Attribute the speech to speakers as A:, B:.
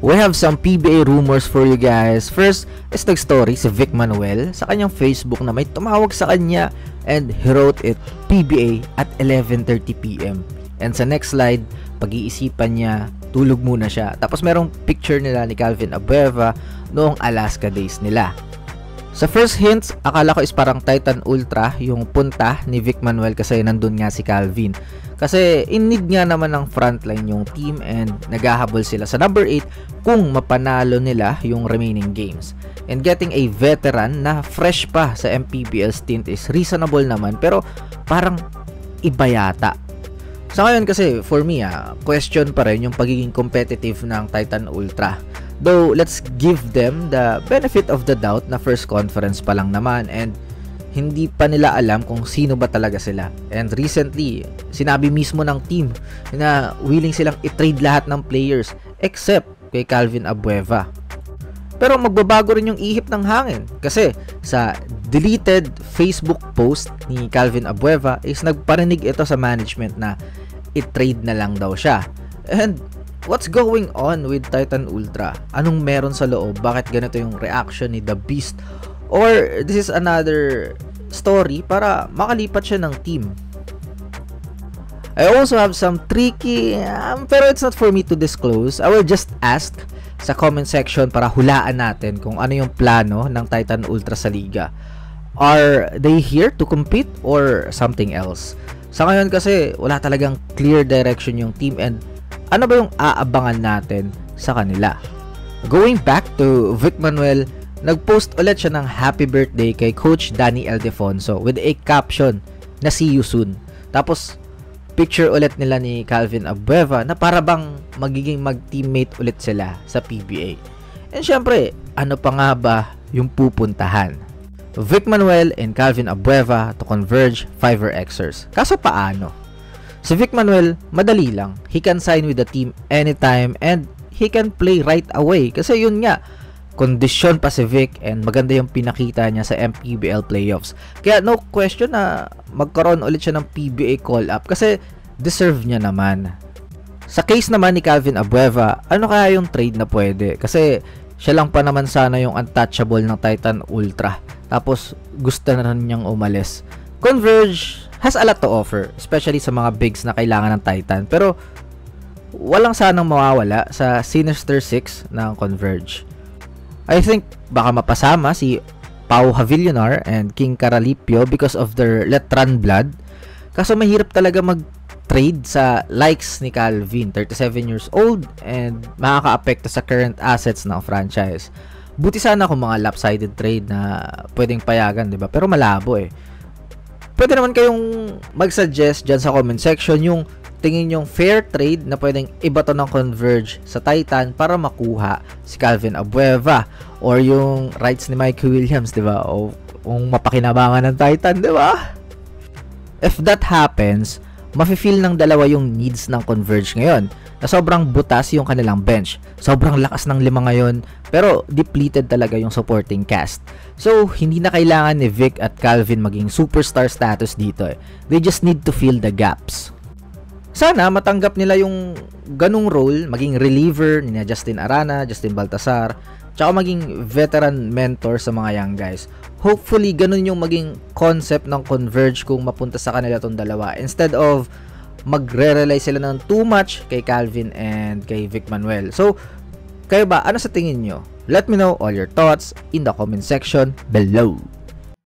A: We have some PBA rumors for you guys. First is nag-story si Vic Manuel sa kanyang Facebook na may tumawag sa kanya and he wrote it PBA at 11:30 PM. And sa next slide, pag-iisipan niya, tulog muna siya. Tapos merong picture nila ni Calvin Abueva noong Alaska days nila. Sa first hints, akala ko is parang Titan Ultra yung punta ni Vic Manuel kasi nandun nga si Calvin. Kasi in need nga naman ng frontline yung team and naghahabol sila sa number 8 kung mapanalo nila yung remaining games. And getting a veteran na fresh pa sa MPBL stint is reasonable naman pero parang iba yata. Sa ngayon kasi for me question pa rin yung pagiging competitive ng Titan Ultra. Though let's give them the benefit of the doubt na first conference pa lang naman and hindi pa nila alam kung sino ba talaga sila. And recently, sinabi mismo ng team na willing silang i-trade lahat ng players except kay Calvin Abueva. Pero magbabago rin yung ihip ng hangin kasi sa deleted Facebook post ni Calvin Abueva is nagparinig ito sa management na i-trade na lang daw siya. And what's going on with Titan Ultra? Anong meron sa loob? Bakit ganito yung reaction ni The Beast? Or this is another story para makalipat siya ng team? I also have some tricky pero it's not for me to disclose. I will just ask sa comment section para hulaan natin kung ano yung plano ng Titan Ultra sa liga. Are they here to compete or something else? Sa ngayon kasi wala talagang clear direction yung team and ano ba yung aabangan natin sa kanila? Going back to Vic Manuel, nag-post ulit siya ng happy birthday kay Coach Danny Ildefonso with a caption na see you soon. Tapos picture ulit nila ni Calvin Abueva na para bang magiging mag-teammate ulit sila sa PBA. And syempre, ano pa nga ba yung pupuntahan? Vic Manuel and Calvin Abueva to converge 5xers. Kaso paano? Si Vic Manuel, madali lang. He can sign with the team anytime and he can play right away. Kasi yun nga, kondisyon pa si Vic and maganda yung pinakita niya sa MPBL playoffs. Kaya no question na magkaroon ulit siya ng PBA call-up kasi deserve niya naman. Sa case naman ni Calvin Abueva, ano kaya yung trade na pwede? Kasi siya lang pa naman sana yung untouchable ng Titan Ultra. Tapos gusto na rin niyang umalis. Converge has a lot to offer, especially sa mga bigs na kailangan ng Titan. Pero walang sanang mawawala sa Sinister 6 ng Converge. I think baka mapasama si Pau Havillonar and King Caralipio because of their Letran blood. Kaso mahirap talaga mag-trade sa likes ni Calvin, 37 years old, and makaka-apekto sa current assets ng franchise. Buti sana kung mga lopsided trade na pwedeng payagan, di ba? Pero malabo eh. Pwede naman kayong mag-suggest dyan sa comment section yung tingin yung fair trade na pwedeng ibato ng Converge sa Titan para makuha si Calvin Abueva or yung rights ni Mike Williams, di ba? O kung mapakinabangan ng Titan, di ba? If that happens, mafe-feel ng dalawa yung needs ng Converge ngayon na sobrang butas yung kanilang bench. Sobrang lakas ng 5 ngayon pero depleted talaga yung supporting cast. So, hindi na kailangan ni Vic at Calvin maging superstar status dito eh. They just need to fill the gaps. Sana matanggap nila yung ganung role, maging reliever ni Justin Arana, Justin Baltasar, tsaka maging veteran mentor sa mga young guys. Hopefully, ganun yung maging concept ng Converge kung mapunta sa kanila tong dalawa. Instead of magre-rely sila ng too much kay Calvin and kay Vic Manuel. So, kayo ba? Ano sa tingin nyo? Let me know all your thoughts in the comment section below.